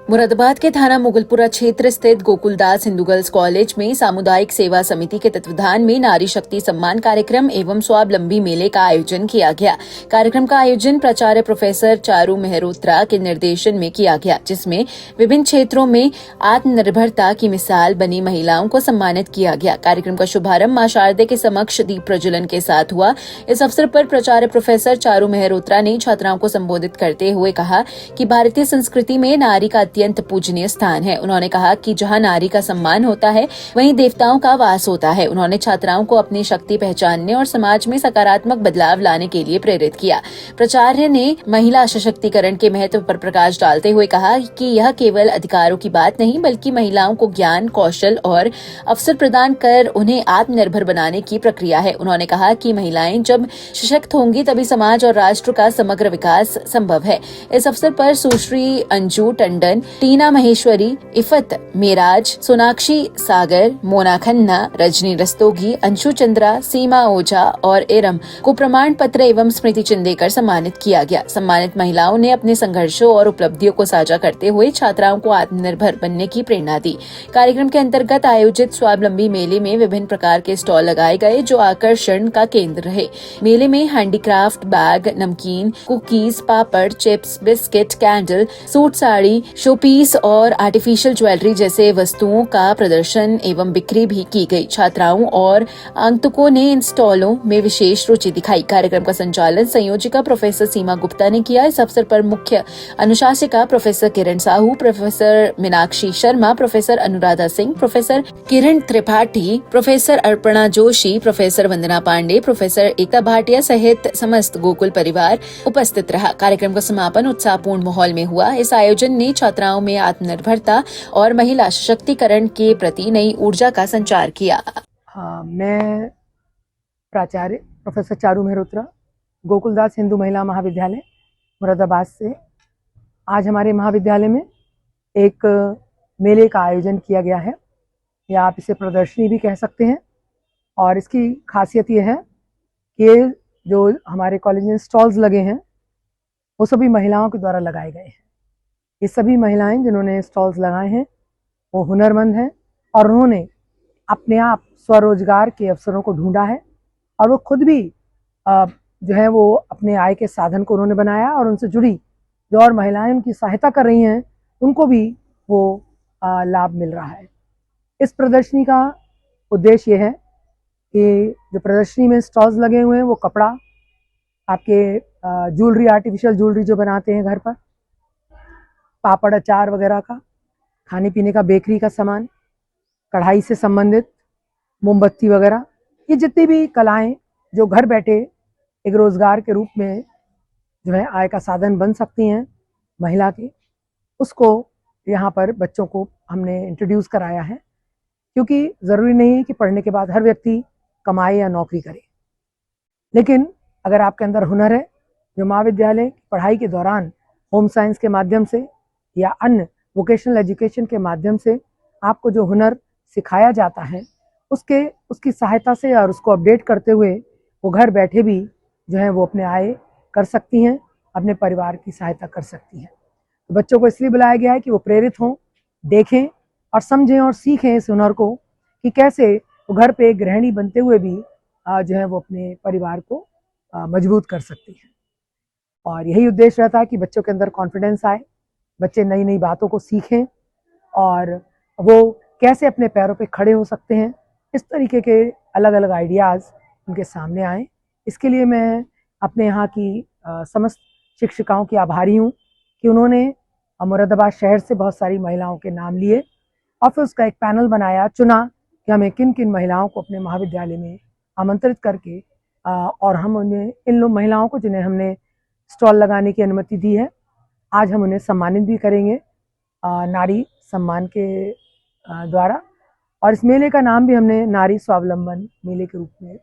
मुरादाबाद के थाना मुगलपुरा क्षेत्र स्थित गोकुलदास हिंदू गर्ल्स कॉलेज में सामुदायिक सेवा समिति के तत्वावधान में नारी शक्ति सम्मान कार्यक्रम एवं स्वावलंबी मेले का आयोजन किया गया। कार्यक्रम का आयोजन प्राचार्य प्रोफेसर चारू मेहरोत्रा के निर्देशन में किया गया, जिसमें विभिन्न क्षेत्रों में आत्मनिर्भरता की मिसाल बनी महिलाओं को सम्मानित किया गया। कार्यक्रम का शुभारंभ मां शारदे के समक्ष दीप प्रज्वलन के साथ हुआ। इस अवसर पर प्राचार्य प्रोफेसर चारू मेहरोत्रा ने छात्राओं को संबोधित करते हुए कहा कि भारतीय संस्कृति में नारी का अत्यंत पूजनीय स्थान है। उन्होंने कहा कि जहां नारी का सम्मान होता है, वहीं देवताओं का वास होता है। उन्होंने छात्राओं को अपनी शक्ति पहचानने और समाज में सकारात्मक बदलाव लाने के लिए प्रेरित किया। प्राचार्य ने महिला सशक्तिकरण के महत्व पर प्रकाश डालते हुए कहा कि यह केवल अधिकारों की बात नहीं, बल्कि महिलाओं को ज्ञान, कौशल और अवसर प्रदान कर उन्हें आत्मनिर्भर बनाने की प्रक्रिया है। उन्होंने कहा कि महिलाएं जब सशक्त होंगी, तभी समाज और राष्ट्र का समग्र विकास संभव है। इस अवसर पर सुश्री अंजू टंडन, टीना महेश्वरी, इफत मेराज, सोनाक्षी सागर, मोना खन्ना, रजनी रस्तोगी, अंशु चंद्रा, सीमा ओझा और इरम को प्रमाण पत्र एवं स्मृति चिन्ह देकर सम्मानित किया गया। सम्मानित महिलाओं ने अपने संघर्षों और उपलब्धियों को साझा करते हुए छात्राओं को आत्मनिर्भर बनने की प्रेरणा दी। कार्यक्रम के अंतर्गत आयोजित स्वावलंबी मेले में विभिन्न प्रकार के स्टॉल लगाए गए, जो आकर्षण का केंद्र रहे। मेले में हैंडीक्राफ्ट, बैग, नमकीन, कुकीज, पापड़, chips, biscuit, candle, suit sari, showpiece और आर्टिफिशियल ज्वेलरी जैसे वस्तुओं का प्रदर्शन एवं बिक्री भी की गई। छात्राओं और आगंतुकों ने इन स्टॉलों में विशेष रुचि दिखाई। कार्यक्रम का संचालन संयोजिका प्रोफेसर सीमा गुप्ता ने किया। इस अवसर पर मुख्य अनुशासिका professor Kiran Sahu, professor Meenakshi Sharma, professor Anuradha Singh, professor Kiran Tripathi, professor Arpana Joshi, professor Vandana Pandey, professor Ekta Bhatia सहित समस्त गोकुल परिवार उपस्थित रहा। कार्यक्रम का समापन उत्साहपूर्ण माहौल में हुआ। इस आयोजन ने छात्राओं में आत्मनिर्भरता और महिला सशक्तिकरण के प्रति नई ऊर्जा का संचार किया। मैं प्राचार्य प्रोफेसर चारू मेहरोत्रा, गोकुलदास हिंदू महिला महाविद्यालय मुरादाबाद से आज हमारे महाविद्यालय में एक मेले का आयोजन किया गया है, या आप इसे प्रदर्शनी भी कह सकते हैं। और इसकी खासियत ये है कि जो हमारे कॉलेज में स्टॉल्स लगे हैं, वो सभी महिलाओं के द्वारा लगाए गए हैं। ये सभी महिलाएं जिन्होंने स्टॉल्स लगाए हैं, वो हुनरमंद हैं और उन्होंने अपने आप स्वरोजगार के अवसरों को ढूंढा है, और वो खुद भी जो है वो अपने आय के साधन को उन्होंने बनाया, और उनसे जुड़ी जो और महिलाएं उनकी सहायता कर रही हैं, उनको भी वो लाभ मिल रहा है। इस प्रदर्शनी का उद्देश्य ये है कि जो प्रदर्शनी में स्टॉल्स लगे हुए हैं, वो कपड़ा, आपके ज्वेलरी, आर्टिफिशियल ज्वेलरी जो बनाते हैं घर पर, पापड़, अचार वगैरह का, खाने पीने का, बेकरी का सामान, कढ़ाई से संबंधित, मोमबत्ती वगैरह, ये जितनी भी कलाएं जो घर बैठे एक रोजगार के रूप में जो है आय का साधन बन सकती हैं महिला के, उसको यहाँ पर बच्चों को हमने इंट्रोड्यूस कराया है। क्योंकि ज़रूरी नहीं है कि पढ़ने के बाद हर व्यक्ति कमाए या नौकरी करे, लेकिन अगर आपके अंदर हुनर है, जो महाविद्यालय की पढ़ाई के दौरान होम साइंस के माध्यम से या अन्य वोकेशनल एजुकेशन के माध्यम से आपको जो हुनर सिखाया जाता है, उसकी सहायता से और उसको अपडेट करते हुए वो घर बैठे भी जो है वो अपने आय कर सकती हैं, अपने परिवार की सहायता कर सकती हैं। तो बच्चों को इसलिए बुलाया गया है कि वो प्रेरित हों, देखें और समझें और सीखें इस हुनर को, कि कैसे वो घर पे एक गृहिणी बनते हुए भी जो है वो अपने परिवार को मजबूत कर सकती हैं। और यही उद्देश्य रहता है कि बच्चों के अंदर कॉन्फिडेंस आए, बच्चे नई नई बातों को सीखें और वो कैसे अपने पैरों पे खड़े हो सकते हैं। इस तरीके के अलग अलग आइडियाज़ उनके सामने आए। इसके लिए मैं अपने यहाँ की समस्त शिक्षिकाओं की आभारी हूँ कि उन्होंने मुरादाबाद शहर से बहुत सारी महिलाओं के नाम लिए और फिर उसका एक पैनल बनाया, चुना कि हमें किन किन महिलाओं को अपने महाविद्यालय में आमंत्रित करके और हम उन्हें, इन लोग महिलाओं को जिन्हें हमने स्टॉल लगाने की अनुमति दी है, आज हम उन्हें सम्मानित भी करेंगे नारी सम्मान के द्वारा। और इस मेले का नाम भी हमने नारी स्वावलंबन मेले के रूप में